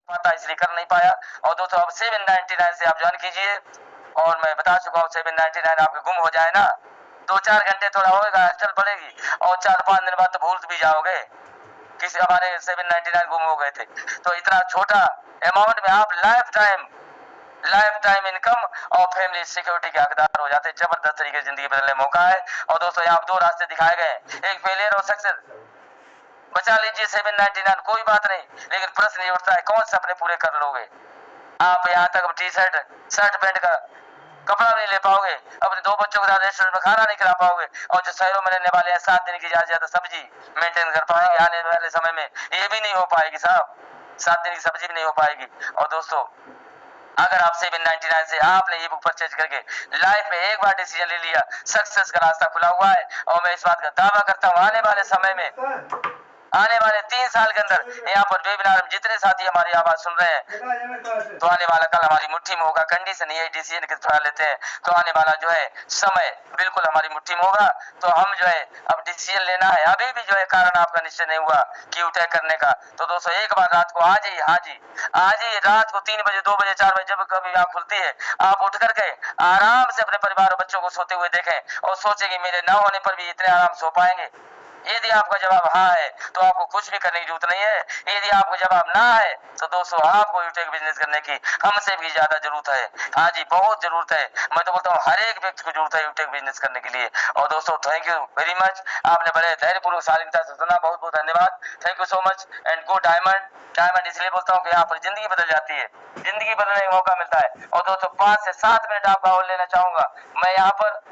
पाता इसलिए कर नहीं पाया। और दोस्तों अब 799 से आप ज्वाइन कीजिए, और मैं बता चुका हूँ 799 आपके गुम हो जाए ना 2-4 घंटे थोड़ा होगा, हलचल पड़ेगी, और 4-5 दिन बाद तो भूल भी जाओगे किसी हमारे 799 गुम हो गए थे। तो इतना छोटा अमाउंट में आप लाइफ टाइम इनकम और फैमिली सिक्योरिटी के हकदार हो जाते हैं। जबरदस्त तरीके से जिंदगी बदलने का मौका है। और दोस्तों यहाँ दो रास्ते दिखाए गए, एक फेलियर और सक्सेस। बचा लीजिए 799, कोई बात नहीं, लेकिन प्रश्न ये उठता है कौन से अपने पूरे कर लोगे। आप यहाँ तक टी शर्ट शर्ट पैंट का कपड़ा नहीं ले पाओगे, अपने 2 बच्चों के साथ रेस्टोरेंट में खाना नहीं खिला पाओगे, और जो शहरों में रहने वाले हैं 7 दिन की ज्यादा सब्जी मेंटेन कर पाएंगे आने वाले समय में, ये भी नहीं हो पाएगी साहब, 7 दिन की सब्जी भी नहीं हो पाएगी। और दोस्तों अगर आप 799 से आपने ये बुक परचेज करके लाइफ में एक बार डिसीजन ले लिया, सक्सेस का रास्ता खुला हुआ है। और मैं इस बात का दावा करता हूँ आने वाले समय में, आने वाले 3 साल के अंदर यहाँ पर वेबिनार में जितने साथी हमारी आवाज सुन रहे हैं, तो आने वाला कल हमारी मुट्ठी में होगा। कंडीशन ये डिसीजन के थोड़ा लेते हैं तो आने वाला जो है समय बिल्कुल हमारी मुट्ठी में होगा। तो हम जो है अब डिसीजन लेना है, अभी भी जो है कारण आपका निश्चय नहीं हुआ कि उठे करने का, तो दोस्तों एक बार रात को आज ही रात को 3 बजे 2 बजे 4 बजे जब कभी आँख खुलती है, आप उठ करके आराम से अपने परिवार और बच्चों को सोते हुए देखें और सोचें कि मेरे ना होने पर भी इतने आराम सो पाएंगे। यदि आपका जवाब हाँ है तो आपको कुछ भी करने की जरूरत नहीं है। यदि आपको जवाब ना है तो दोस्तों आपको यूटेक बिजनेस करने की हमसे भी ज्यादा जरूरत है। हाँ जी, बहुत जरूरत है। मैं तो बोलता हूँ हर एक व्यक्ति को जरूरत है यूटेक बिजनेस करने के लिए। और दोस्तों थैंक यू वेरी मच, आपने बड़े धैर्यपूर्वक शालीनता से सुना, बहुत बहुत धन्यवाद। Thank you so much and go diamond इसलिए बोलता हूँ कि यहाँ पर जिंदगी बदल जाती है, जिंदगी बदलने का मौका मिलता है। और दोस्तों 5 से 7 मिनट आपका और लेना चाहूंगा, मैं यहाँ पर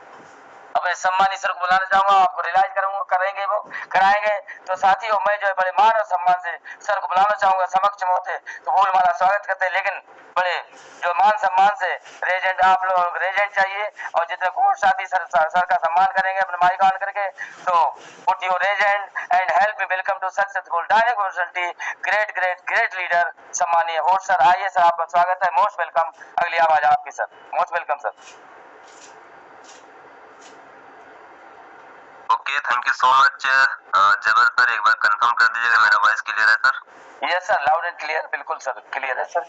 अपने सम्मानित सर को बुलाना चाहूंगा, आपको रिलाइज करेंगे वो कराएंगे। तो साथियों मैं जो है बड़े मान और सम्मान से सर को बुलाना चाहूंगा, समक्ष में होते तो फूल माला स्वागत करते, लेकिन बड़े जो मान सम्मान से रेजेंट आप लोग रेजेंट चाहिए, और जितने कोर्ट साथी सर का सम्मान करेंगे अपने माइक ऑन करके, तो put your regent and help me welcome to successful direct personality great leader सम्मानीय होस्ट सर। आइए सर, आपका स्वागत है, मोस्ट वेलकम। अगली आवाज आपकी sir, most welcome sir. Okay, thank you so much जबर सर, एक बार कंफर्म कर दीजिएगा मेरा वॉइस क्लियर है sir? Yes sir, loud and clear, बिल्कुल सर क्लियर है sir.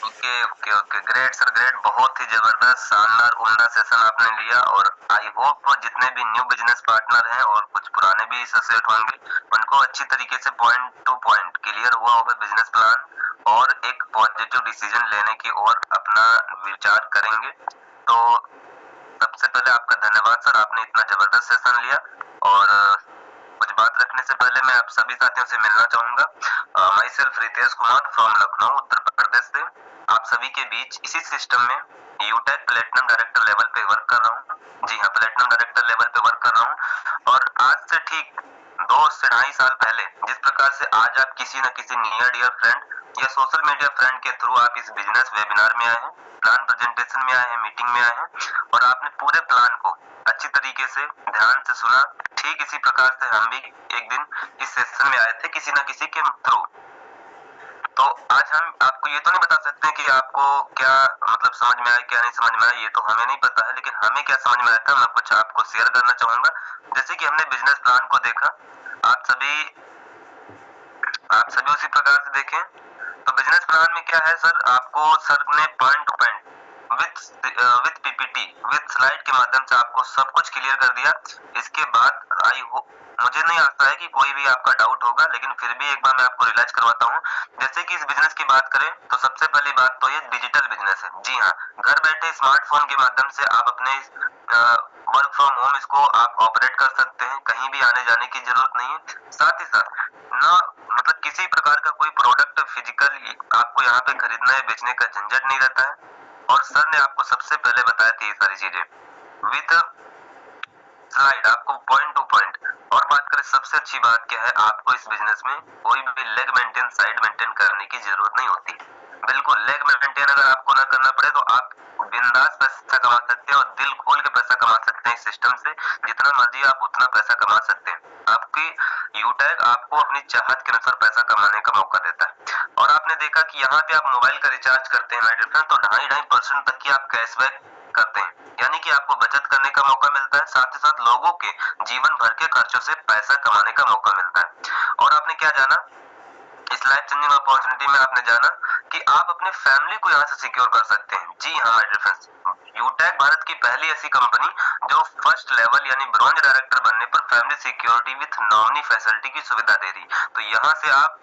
Okay okay okay, great sir great, बहुत ही जबरदस्त शानदार उम्दा सेशन आपने लिया। और आई होप जितने भी न्यू बिजनेस पार्टनर हैं और कुछ पुराने भी एसोसिएट होंगे, उनको अच्छी तरीके से पॉइंट टू पॉइंट क्लियर हुआ होगा बिजनेस प्लान, और एक पॉजिटिव डिसीजन लेने की ओर अपना विचार करेंगे। तो सबसे पहले आपका धन्यवाद सर, आपने इतना जबरदस्त सेशन लिया। और कुछ बात रखने से पहले मैं आप सभी साथियों से मिलना चाहूंगा। Myself Ritesh Kumar from Lucknow Uttar Pradesh से आप सभी के बीच इसी सिस्टम में यूटेक प्लेटिनम डायरेक्टर लेवल पे वर्क कर रहा हूँ। जी हाँ, प्लेटिनम डायरेक्टर लेवल पे वर्क कर रहा हूँ। और आज से ठीक 2 से 2.5 साल पहले जिस प्रकार से आज आप किसी न किसी नियर डियर फ्रेंड या सोशल मीडिया फ्रेंड के थ्रू आप इस बिजनेस वेबिनार में आए हैं, प्लान प्रेजेंटेशन में आए हैं, मीटिंग में आए हैं, और आपने पूरे प्लान को अच्छी तरीके से ध्यान से सुना, ठीक इसी प्रकार से हम भी एक दिन इस सेशन में आए थे किसी न किसी के थ्रू। तो आज हम आपको ये तो नहीं बता सकते कि आपको क्या मतलब समझ में आया क्या नहीं समझ में आया, ये तो हमें नहीं पता है, लेकिन हमें क्या समझ में आया था मैं कुछ आपको शेयर करना चाहूंगा। जैसे कि हमने बिजनेस प्लान को देखा, आप सभी उसी प्रकार से देखें। तो बिजनेस प्लान में क्या है सर, आपको सर ने point two point with PPT with slide के माध्यम से आपको सब कुछ क्लियर कर दिया। इसके बाद मुझे नहीं लगता है कि कोई भी आपका डाउट होगा, लेकिन फिर भी एक बार मैं आपको रियलाइज करवाता हूँ। जैसे कि इस बिजनेस की बात करें तो सबसे पहली बात तो ये डिजिटल बिजनेस है। जी हाँ, घर बैठे स्मार्टफोन के माध्यम से आप अपने वर्क फ्रॉम होम इसको आप ऑपरेट कर सकते हैं, कहीं भी आने जाने की जरूरत नहीं है। साथ ही साथ ना मतलब किसी प्रकार का कोई प्रोडक्ट फिजिकल आपको यहाँ पे खरीदना है बेचने का झंझट नहीं रहता है। और सर ने आपको सबसे पहले बताया थी ये सारी चीजें विद स्लाइड, आपको पॉइंट टू पॉइंट। और बात करें सबसे अच्छी बात क्या है, आपको इस बिजनेस में कोई भी लेग मेंटेन साइड मेंटेन करने की जरूरत नहीं होती। बिल्कुल लेग मेंटेन अगर आपको ना करना पड़े तो आप बिंदास पैसा कमा सकते हैं और दिल खोल के पैसा कमा सकते हैं। इस सिस्टम से जितना मर्जी आप उतना पैसा कमा सकते हैं। आपकी यूटैग आपको अपनी चाहत के अनुसार पैसा कमाने का मौका देता है। और आपने देखा कि यहाँ पे आप मोबाइल का रिचार्ज करते हैं माय डियर फ्रेंड, तो 2.5% तक की आप कैशबैक करते हैं, यानी कि आपको बचत करने का मौका मिलता है। साथ ही साथ लोगों के जीवन भर के खर्चों से पैसा कमाने का मौका मिलता है। और आपने क्या जाना, इस लाइफ चेंजिंग अपॉर्चुनिटी में आपने जाना कि आप अपने फैमिली को यहाँ से सिक्योर कर सकते हैं। जी हाँ माय डियर फ्रेंड्स, यूटैग भारत की पहली ऐसी कंपनी जो फर्स्ट लेवल यानी ब्रॉन्ज डायरेक्टर बनने पर family security with nominee facility की सुविधा दे रही। तो यहाँ से आप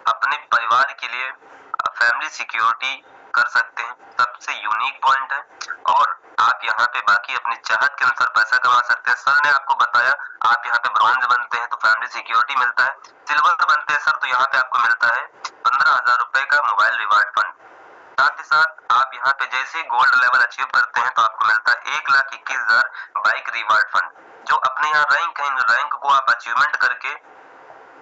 अपने परिवार के लिए फैमिली सिक्योरिटी कर सकते हैं, सबसे यूनिक पॉइंट है। और आप यहाँ पे बाकी अपनी चाहत के अनुसार पैसा कमा सकते हैं। सर ने आपको बताया आप यहाँ पे ब्रॉन्ज बनते हैं तो फैमिली सिक्योरिटी मिलता है, सिल्वर बनते हैं सर तो यहाँ पे आपको मिलता है 15,000 रुपए का मोबाइल रिवार्ड फंड। साथ ही साथ आप यहाँ पे जैसे गोल्ड लेवल अचीव करते हैं तो आपको मिलता है 1,21,000 बाइक रिवार्ड फंड। जो अपने यहाँ रैंक है, इन रैंक को आप अचीवमेंट करके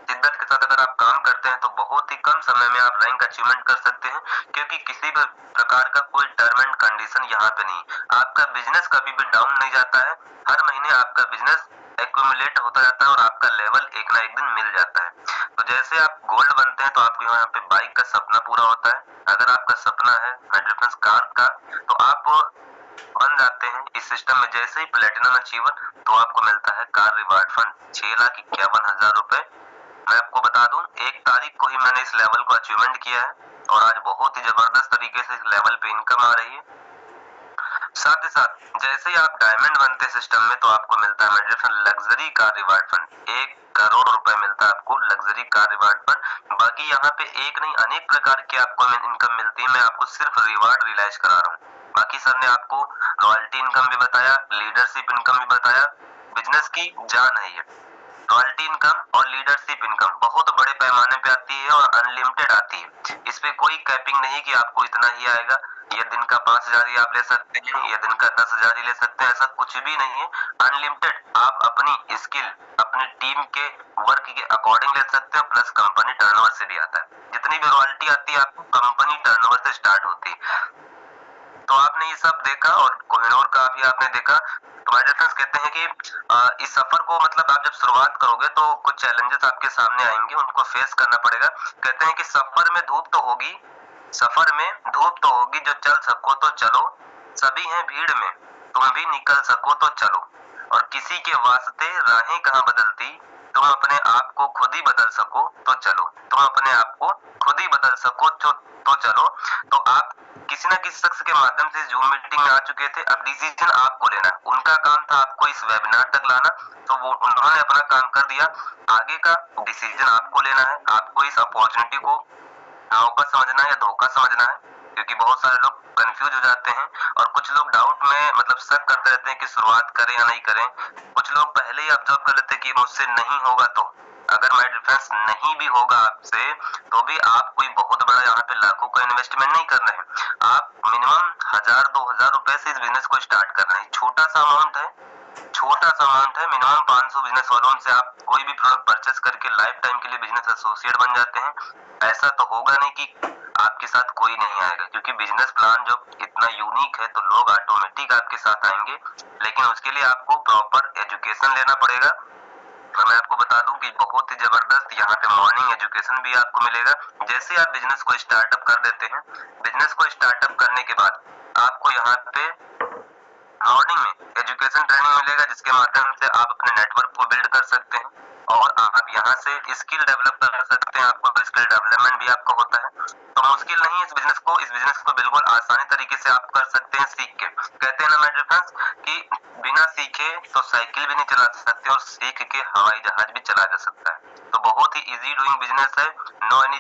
शिद्दत के साथ अगर आप काम करते हैं तो बहुत ही कम समय में आप रैंक अचीवमेंट कर सकते हैं, क्योंकि किसी भी प्रकार का कोई टर्म एंड कंडीशन यहाँ पे नहीं। आपका बिजनेस कभी भी डाउन नहीं जाता है, हर महीने आपका बिजनेस एक्यूमुलेट होता जाता है और आपका लेवल एक ना एक दिन मिल जाता है। तो जैसे आप गोल्ड बनते हैं तो आपको यहाँ पे बाइक का सपना पूरा होता है। अगर आपका सपना है डिफरेंस कार का तो आप बन जाते हैं इस सिस्टम में। जैसे ही प्लेटिनम अचीवर तो आपको मिलता है कार रिवार्ड फंड 6,51,000 रुपए। मैं आपको बता दूं 1 तारीख को ही मैंने इस लेवल को अचीवमेंट किया है और आज बहुत ही जबरदस्त तरीके से इस लेवल पे इनकम आ रही है। साथ ही साथ जैसे ही आप डायमंड बनते सिस्टम में तो आपको मिलता है luxury car reward fund 1 crore रुपए मिलता है आपको लग्जरी कार रिवार्ड फंड। बाकी यहाँ पे एक नहीं अनेक प्रकार की आपको इनकम मिलती है, मैं आपको सिर्फ रिवार्ड रियलाइज करा रहा हूँ। बाकी सर ने आपको रॉयल्टी इनकम भी बताया, लीडरशिप इनकम भी बताया। बिजनेस की जान है ये रॉयल्टी इनकम और लीडरशिप इनकम बहुत बड़े पैमाने पे आती है और अनलिमिटेड आती है। इस पे कोई कैपिंग नहीं कि आपको इतना ही आएगा, ये दिन का 5,000 ही आप ले सकते हैं, ये दिन का 10,000 ही ले सकते हैं, ऐसा कुछ भी नहीं है। अनलिमिटेड आप अपनी स्किल अपनी टीम के वर्क के अकॉर्डिंग ले सकते हैं, प्लस कंपनी टर्नओवर से भी आता है। जितनी भी रॉयल्टी आती है आपको कंपनी टर्नओवर से स्टार्ट होती है। तो आपने ये सब देखा और कोहिनूर का भी आपने देखा। तो भाई डिफरेंस कहते हैं कि इस सफर को मतलब आप जब शुरुआत करोगे तो कुछ चैलेंजेस आपके सामने आएंगे, उनको फेस करना पड़ेगा। कहते हैं कि सफर में धूप तो होगी, सफर में धूप तो होगी, जो चल सको तो चलो, सभी हैं भीड़ में तुम भी निकल सको तो चलो, और किसी के वास्ते राहें कहाँ बदलती, तुम अपने आप को खुद ही बदल सको तो चलो, तुम अपने आप को खुद ही बदल सको तो चलो। तो आप किसी न किसी शख्स के माध्यम से जूम मीटिंग में आ चुके थे, अब डिसीजन आपको लेना, उनका काम था आपको इस वेबिनार तक लाना, तो वो उन्होंने अपना काम कर दिया, आगे का डिसीजन आपको लेना है। आपको इस अपॉर्चुनिटी को मौका समझना है या धोखा समझना है, क्योंकि बहुत सारे लोग कंफ्यूज हो जाते हैं और कुछ लोग डाउट में मतलब शक करते रहते हैं कि शुरुआत करें या नहीं करें। कुछ लोग पहले ही ऑब्जर्व कर लेते हैं कि मुझसे नहीं होगा, तो अगर माय डिफरेंस नहीं भी होगा आपसे तो भी आप कोई बहुत बड़ा यहाँ पे लाखों का इन्वेस्टमेंट नहीं कर रहे हैं। आप मिनिमम 1,000-2,000 रुपए से इस बिजनेस को स्टार्ट कर रहे हैं। छोटा सा अमाउंट है, छोटा सा अमाउंट है। मिनिमम 500 बिजनेस वालों से आप कोई भी प्रोडक्ट परचेस करके लाइफ टाइम के लिए बिजनेस एसोसिएट बन जाते हैं। ऐसा तो होगा नहीं कि आपके साथ कोई नहीं आएगा, क्योंकि बिजनेस प्लान जब इतना यूनिक है तो लोग ऑटोमेटिक आपके साथ आएंगे, लेकिन उसके लिए आपको प्रॉपर एजुकेशन लेना पड़ेगा। और मैं आपको बता दूं कि बहुत ही जबरदस्त यहाँ पे मॉर्निंग एजुकेशन भी आपको मिलेगा। जैसे आप बिजनेस को स्टार्टअप कर देते हैं, बिजनेस को स्टार्टअप करने के बाद आपको यहाँ पे मॉर्निंग में एजुकेशन ट्रेनिंग मिलेगा, जिसके माध्यम से आप अपने नेटवर्क को बिल्ड कर सकते हैं और आप यहाँ से स्किल डेवलप कर सकते हैं। आपको स्किल डेवलपमेंट भी आपका होता है, तो मुश्किल नहीं है इस बिजनेस को बिल्कुल आसानी तरीके से आप कर सकते हैं सीख के। कहते हैं ना मेरे फ्रेंड्स कि बिना सीखे तो साइकिल भी नहीं चला सकते और सीख के हवाई जहाज भी चला जा सकता है। तो बहुत ही इजी डूइंग बिजनेस है, no any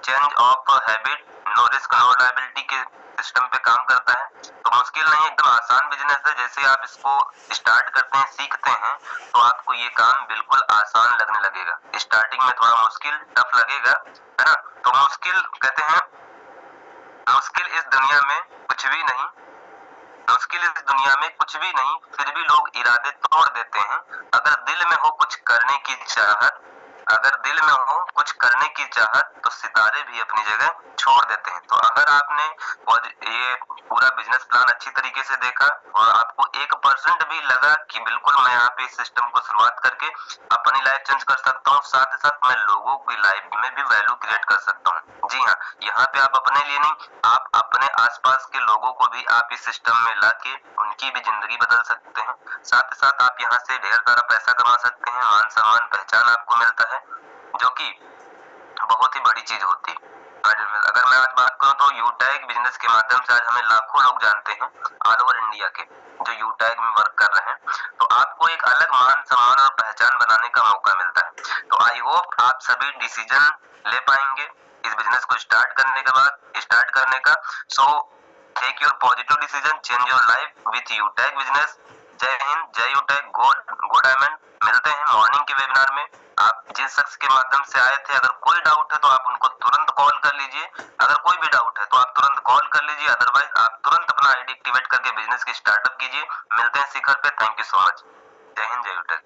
change of habit, no risk no liability के सिस्टम पे काम करता है। तो मुश्किल नहीं, एकदम आसान बिजनेस है। जैसे आप इसको स्टार्ट करते हैं सीखते हैं तो आपको ये काम बिल्कुल आसान लगने लगेगा। स्टार्टिंग में थोड़ा मुश्किल टफ लगेगा, है ना। तो मुश्किल कहते हैं मुश्किल इस दुनिया में कुछ भी नहीं, मुश्किल इस दुनिया में कुछ भी नहीं, फिर भी लोग इरादे तोड़ देते हैं। अगर दिल में हो कुछ करने की चाहत, अगर दिल में हो कुछ करने की चाहत तो सितारे भी अपनी जगह छोड़ देते हैं। तो अगर आपने ये पूरा बिजनेस प्लान अच्छी तरीके से देखा और आपको 1% भी लगा कि बिल्कुल मैं यहाँ पे इस सिस्टम को शुरुआत करके अपनी लाइफ चेंज कर सकता हूँ, साथ ही साथ मैं लोगों की लाइफ में भी वैल्यू क्रिएट कर सकता हूँ। जी हाँ, यहाँ पे आप अपने लिए नहीं, आप अपने आसपास के लोगों को भी आप इस सिस्टम में लाके उनकी भी जिंदगी बदल सकते हैं। साथ ही साथ आप यहाँ से ढेर सारा पैसा कमा सकते हैं, मान सम्मान पहचान आपको मिलता है, जो कि बहुत ही बड़ी चीज होती है। अगर मैं आज बात करूं तो यूटैग बिजनेस के माध्यम से आज हमें लाखों लोग जानते हैं ऑल ओवर इंडिया के, जो यूटैग में वर्क कर रहे हैं। तो आपको एक अलग मान सम्मान और पहचान बनाने का मौका मिलता है। तो आई होप आप सभी डिसीजन ले पाएंगे इस बिजनेस को स्टार्ट करने का। So take your positive decision, change your life with यूटैग बिजनेस। जय हिंद, जय यूटैग, गो डायमंड। मिलते हैं मॉर्निंग के वेबिनार में। आप जिस शख्स के माध्यम से आए थे, अगर कोई डाउट है तो आप उनको तुरंत कॉल कर लीजिए। अगर कोई भी डाउट है तो आप तुरंत कॉल कर लीजिए, अदरवाइज आप तुरंत अपना आईडी एक्टिवेट करके बिजनेस की स्टार्टअप कीजिए। मिलते हैं शिखर पे। Thank you so much. जय हिंद, जय यूटैग।